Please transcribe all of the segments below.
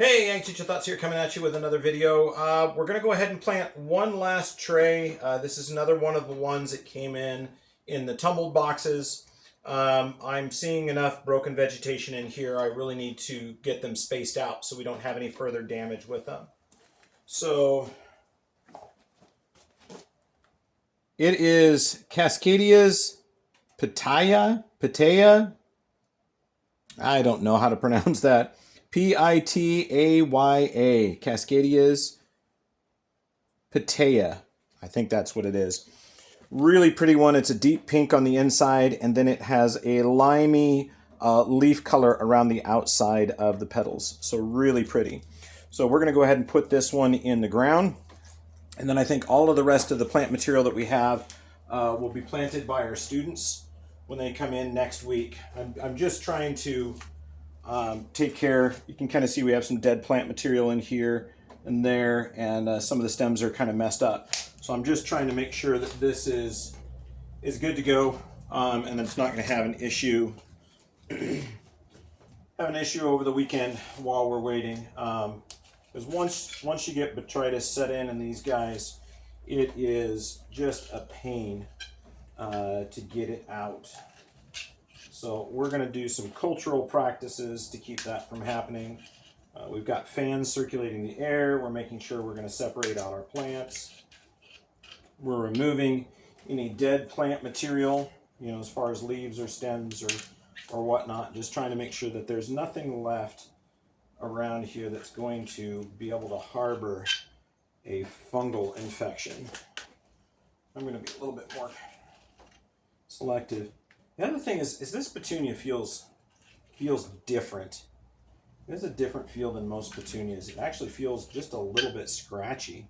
Hey, Young Teacher Thoughts here, coming at you with another video. We're going to go ahead and plant one last tray. This is another one of the ones that came in the tumbled boxes. I'm seeing enough broken vegetation in here. I really need to get them spaced out so we don't have any further damage with them. So it is Cascadia's Pitaya. I don't know how to pronounce that. Pitaya, Cascadia's Pitaya. I think that's what it is. Really pretty one. It's a deep pink on the inside, and then it has a limey leaf color around the outside of the petals. So really pretty. So we're going to go ahead and put this one in the ground. And then I think all of the rest of the plant material that we have will be planted by our students when they come in next week. I'm just trying to take care. You can kind of see we have some dead plant material in here and there, and some of the stems are kind of messed up. So I'm just trying to make sure that this is good to go, and it's not going to have an issue over the weekend while we're waiting. Because once you get botrytis set in these guys, it is just a pain to get it out. So we're going to do some cultural practices to keep that from happening. We've got fans circulating the air. We're making sure we're going to separate out our plants. We're removing any dead plant material, as far as leaves or stems or whatnot. Just trying to make sure that there's nothing left around here that's going to be able to harbor a fungal infection. I'm going to be a little bit more selective. The other thing is this petunia feels different. It has a different feel than most petunias. It actually feels just a little bit scratchy.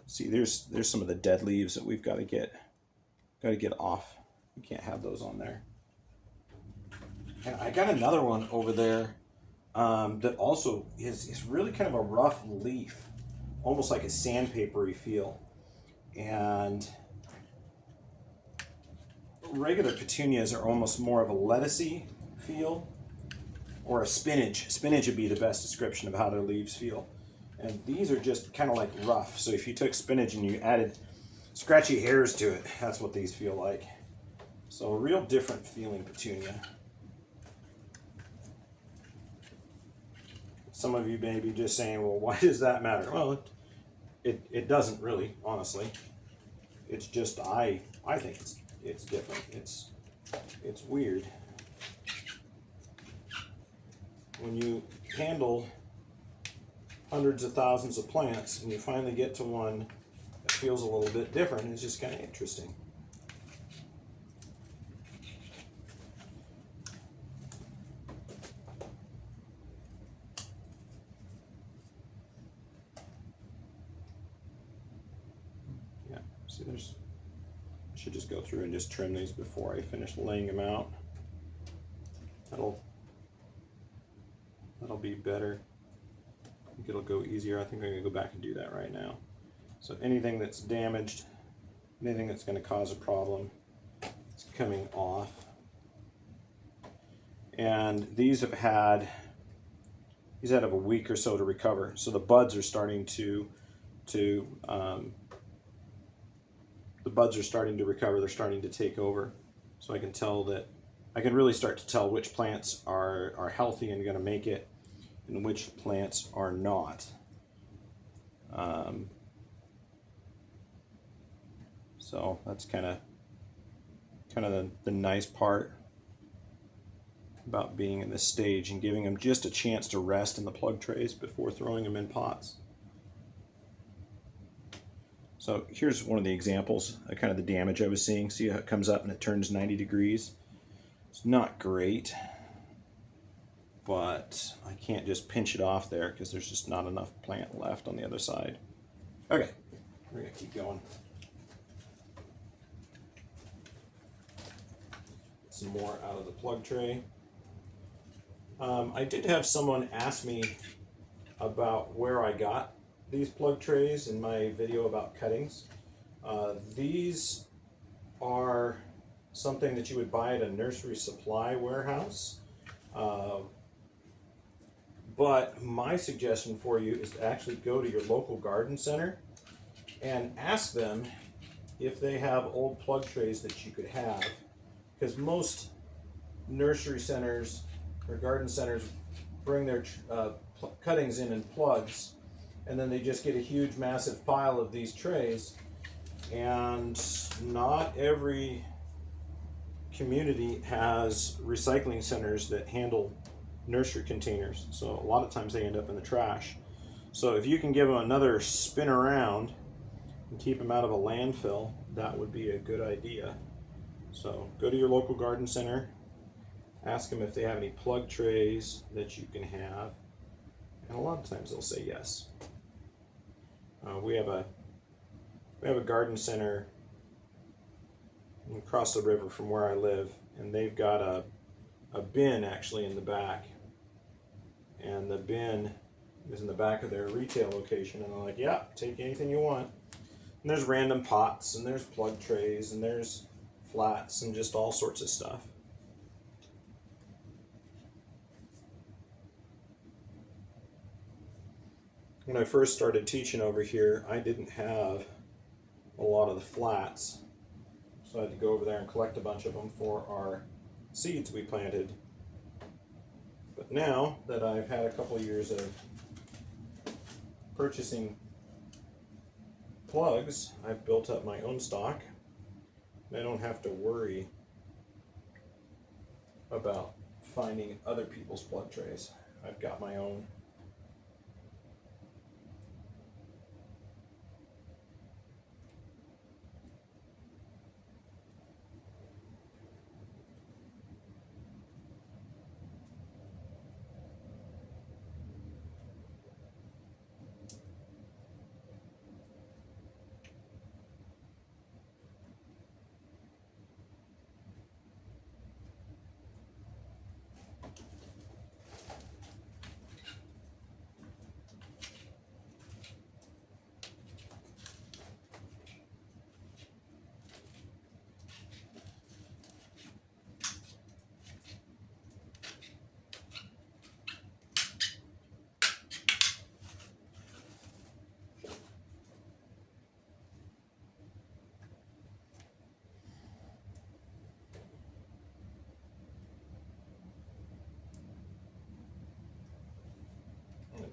See, there's some of the dead leaves that we've got to get off. You can't have those on there. And I got another one over there that also is really kind of a rough leaf, almost like a sandpapery feel. And regular petunias are almost more of a lettucey feel, or a spinach. Spinach would be the best description of how their leaves feel. And these are just kind of like rough. So if you took spinach and you added scratchy hairs to it, that's what these feel like. So a real different feeling petunia. Some of you may be just saying, well, why does that matter? Well, it doesn't really, honestly. It's just I think it's different. It's weird. When you handle hundreds of thousands of plants and you finally get to one that feels a little bit different, it's just kind of interesting. Yeah, see, I should just go through and just trim these before I finish laying them out. That'll be better. I think it'll go easier. I think I'm going to go back and do that right now. So anything that's damaged, anything that's going to cause a problem, is coming off. And these have had a week or so to recover. So the buds are starting to recover. They're starting to take over. So I can really start to tell which plants are healthy and going to make it, and which plants are not. So that's kind of the nice part about being in this stage and giving them just a chance to rest in the plug trays before throwing them in pots. So here's one of the examples of kind of the damage I was seeing. See how it comes up and it turns 90 degrees? It's not great, but I can't just pinch it off there because there's just not enough plant left on the other side. Okay, we're going to keep going. Get some more out of the plug tray. I did have someone ask me about where I got these plug trays in my video about cuttings. These are something that you would buy at a nursery supply warehouse. But my suggestion for you is to actually go to your local garden center and ask them if they have old plug trays that you could have. Because most nursery centers or garden centers bring their cuttings in plugs, and then they just get a huge massive pile of these trays. And not every community has recycling centers that handle nursery containers, so a lot of times they end up in the trash. So if you can give them another spin around and keep them out of a landfill, that would be a good idea. So go to your local garden center, ask them if they have any plug trays that you can have, and a lot of times they'll say yes. We have a garden center across the river from where I live, and they've got a bin actually in the back, and the bin is in the back of their retail location, and they're like, yeah, take anything you want. And there's random pots, and there's plug trays, and there's flats, and just all sorts of stuff. When I first started teaching over here, I didn't have a lot of the flats, so I had to go over there and collect a bunch of them for our seeds we planted. But now that I've had a couple of years of purchasing plugs, I've built up my own stock, and I don't have to worry about finding other people's plug trays. I've got my own.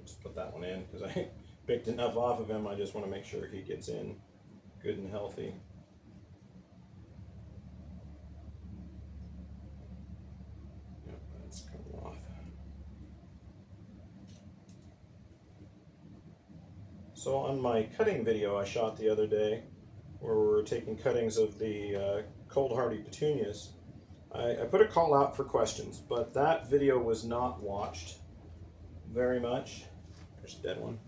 Just put that one in because I picked enough off of him. I just want to make sure he gets in good and healthy. Yep, that's coming off. So on my cutting video I shot the other day, where we were taking cuttings of the cold hardy petunias, I put a call out for questions, but that video was not watched very much. There's a dead one.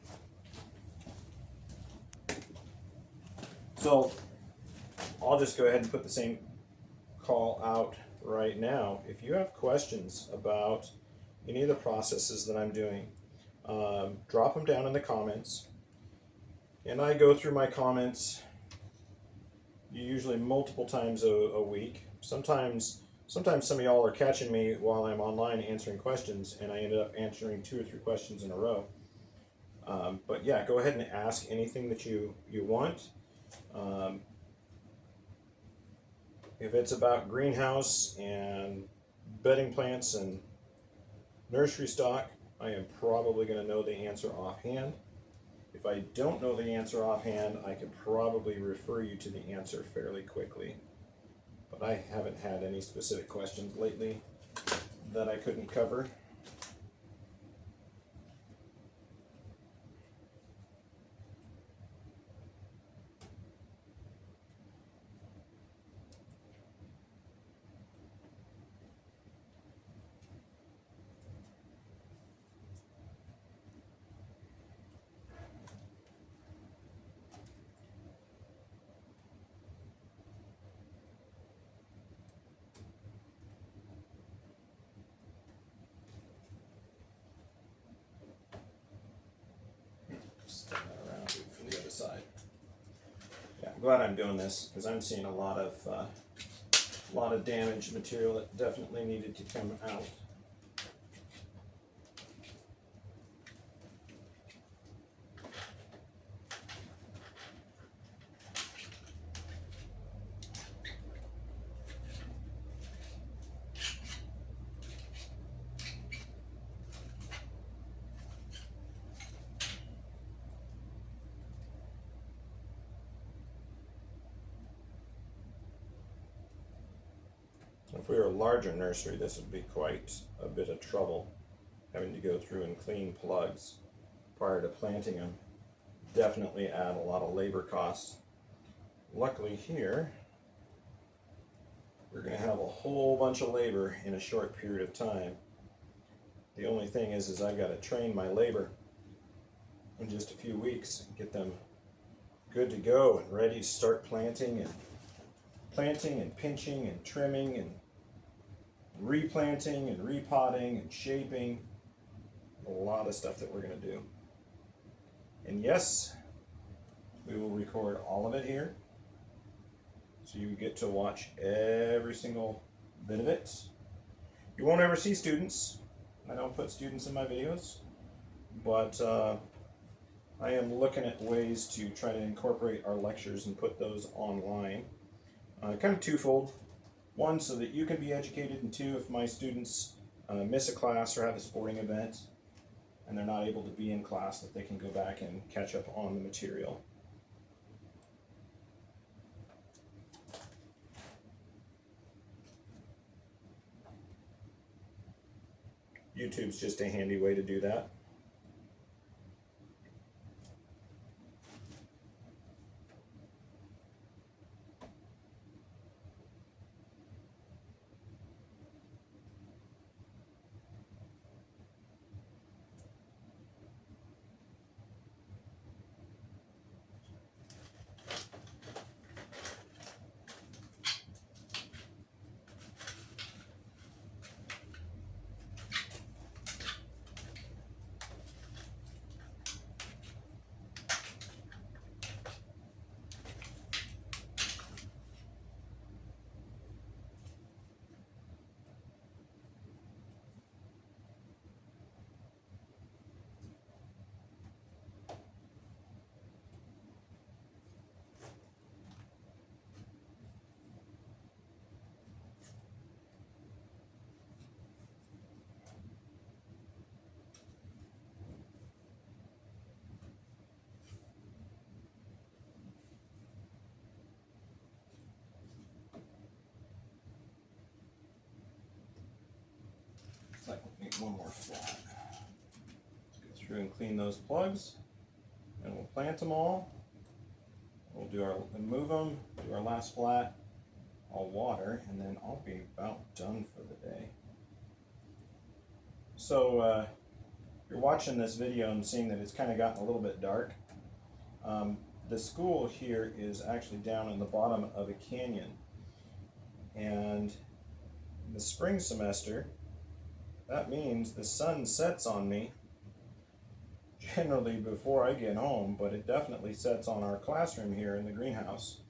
So I'll just go ahead and put the same call out right now. If you have questions about any of the processes that I'm doing, drop them down in the comments. And I go through my comments usually multiple times a week. Sometimes some of y'all are catching me while I'm online answering questions, and I ended up answering 2 or 3 questions in a row. But yeah, go ahead and ask anything that you want. If it's about greenhouse and bedding plants and nursery stock, I am probably going to know the answer offhand. If I don't know the answer offhand, I could probably refer you to the answer fairly quickly. But I haven't had any specific questions lately that I couldn't cover. Spin that around from the other side. Yeah, I'm glad I'm doing this because I'm seeing a lot of damaged material that definitely needed to come out. If we were a larger nursery, this would be quite a bit of trouble, having to go through and clean plugs prior to planting them. Definitely add a lot of labor costs. Luckily here, we're going to have a whole bunch of labor in a short period of time. The only thing is I've got to train my labor in just a few weeks and get them good to go and ready to start planting and pinching and trimming and replanting and repotting and shaping. A lot of stuff that we're going to do. And yes, we will record all of it here, so you get to watch every single bit of it. You won't ever see students. I don't put students in my videos, but I am looking at ways to try to incorporate our lectures and put those online. Kind of twofold. One, so that you can be educated, and two, if my students miss a class or have a sporting event and they're not able to be in class, that they can go back and catch up on the material. YouTube's just a handy way to do that. Looks like we need one more flat. Let's go through and clean those plugs, and we'll plant them all. We'll move them, do our last flat, I'll water, and then I'll be about done for the day. So you're watching this video and seeing that it's kind of gotten a little bit dark. The school here is actually down in the bottom of a canyon, and in the spring semester, that means the sun sets on me generally before I get home, but it definitely sets on our classroom here in the greenhouse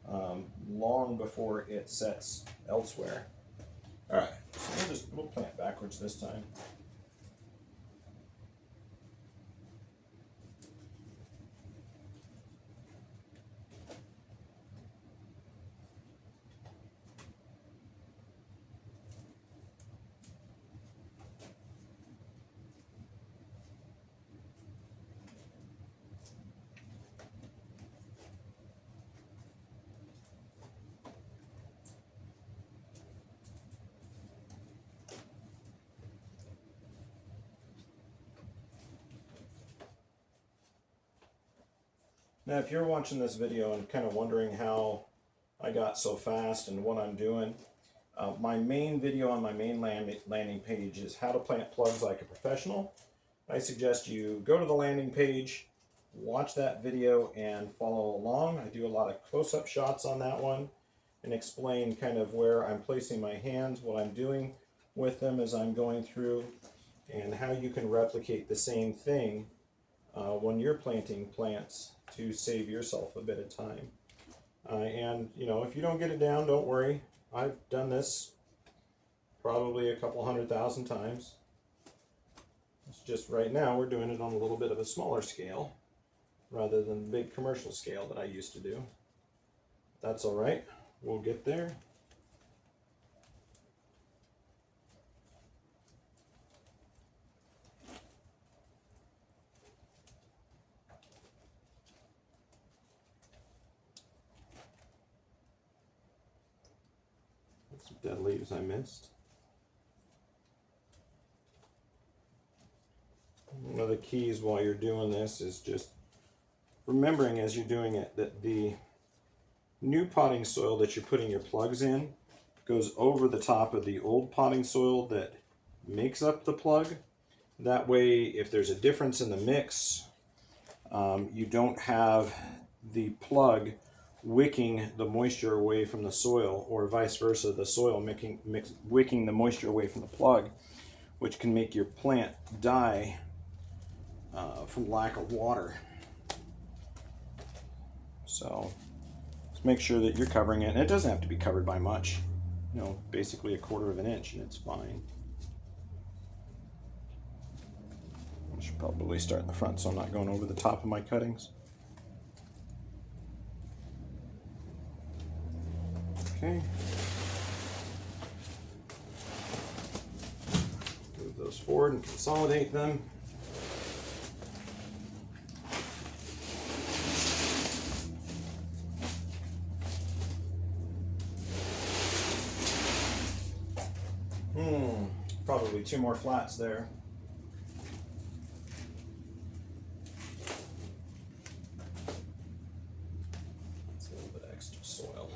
long before it sets elsewhere. All right, so we'll plant backwards this time. Now, if you're watching this video and kind of wondering how I got so fast and what I'm doing, my main video on my main landing page is how to plant plugs like a professional. I suggest you go to the landing page, watch that video, and follow along. I do a lot of close-up shots on that one and explain kind of where I'm placing my hands, what I'm doing with them as I'm going through, and how you can replicate the same thing when you're planting plants to save yourself a bit of time. And you know, if you don't get it down, don't worry. I've done this probably a couple 100,000 times. It's just right now we're doing it on a little bit of a smaller scale rather than the big commercial scale that I used to do. That's all right. We'll get there. Some dead leaves I missed. One of the keys while you're doing this is just remembering as you're doing it that the new potting soil that you're putting your plugs in goes over the top of the old potting soil that makes up the plug. That way, if there's a difference in the mix, you don't have the plug wicking the moisture away from the soil, or vice versa, the soil wicking the moisture away from the plug, which can make your plant die from lack of water. So just make sure that you're covering it, and it doesn't have to be covered by much, you know, basically 1/4 of an inch, and it's fine. I should probably start in the front so I'm not going over the top of my cuttings. Okay. Move those forward and consolidate them. Probably 2 more flats there. That's a little bit extra soil.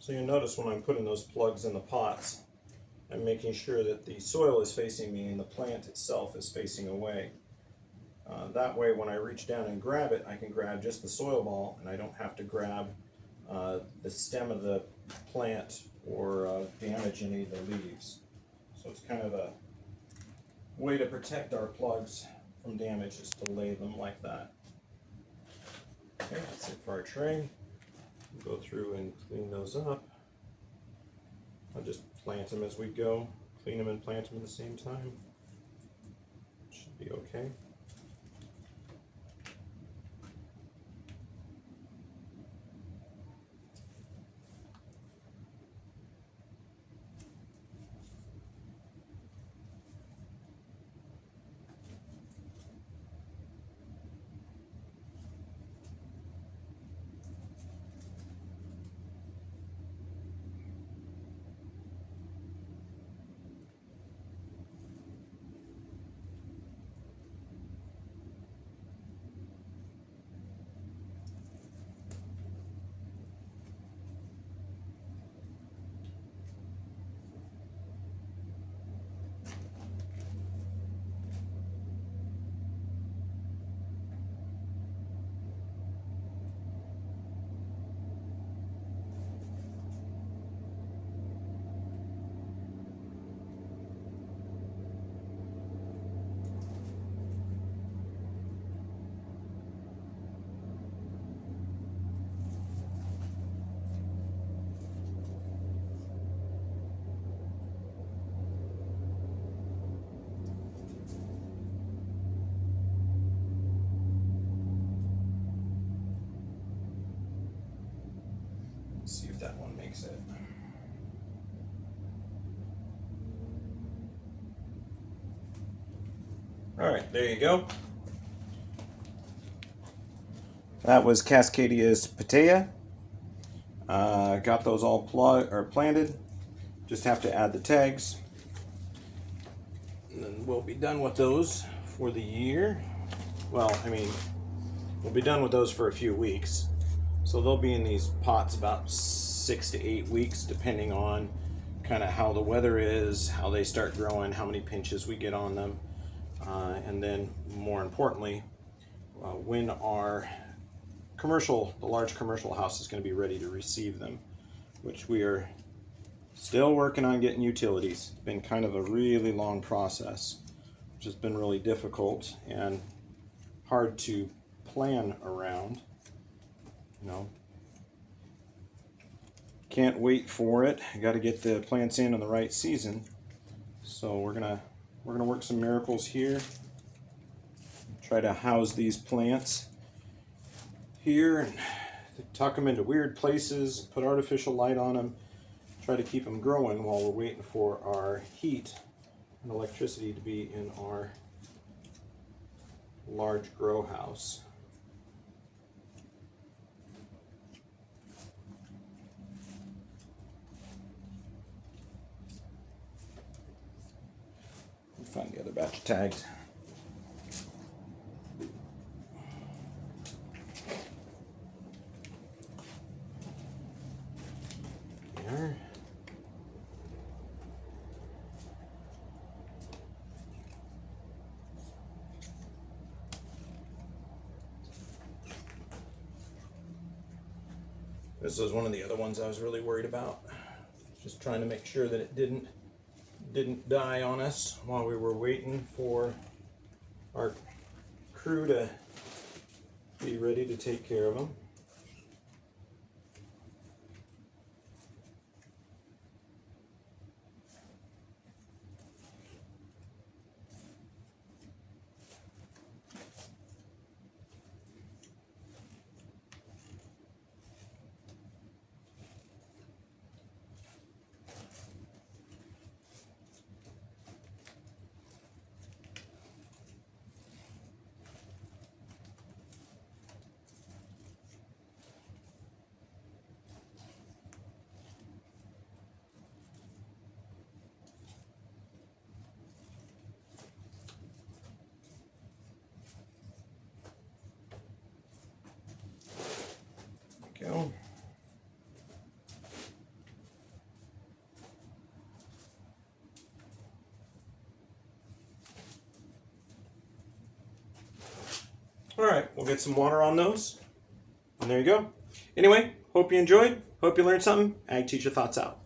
So you'll notice when I'm putting those plugs in the pots, I'm making sure that the soil is facing me and the plant itself is facing away. That way when I reach down and grab it, I can grab just the soil ball and I don't have to grab the stem of the plant or damage any of the leaves. So it's kind of a way to protect our plugs from damage, is to lay them like that. Okay, that's it for our tray. Go through and clean those up. I'll just plant them as we go. Clean them and plant them at the same time. Should be okay. See if that one makes it. All right, there you go. That was Cascadia's Pitaya. Got those all planted. Just have to add the tags. And then we'll be done with those for the year. Well, I mean, we'll be done with those for a few weeks. So they'll be in these pots about 6 to 8 weeks, depending on kind of how the weather is, how they start growing, how many pinches we get on them, and then more importantly, when our the large commercial house is going to be ready to receive them, which we are still working on getting utilities. It's been kind of a really long process, which has been really difficult and hard to plan around. You know, can't wait for it. Got to get the plants in the right season. So we're gonna work some miracles here. Try to house these plants here and tuck them into weird places, put artificial light on them, try to keep them growing while we're waiting for our heat and electricity to be in our large grow house. Find the other batch of tags. There. This was one of the other ones I was really worried about. Just trying to make sure that it didn't die on us while we were waiting for our crew to be ready to take care of them. Go. All right, we'll get some water on those. And there you go. Anyway, hope you enjoyed. Hope you learned something. Ag Teacher Thoughts out.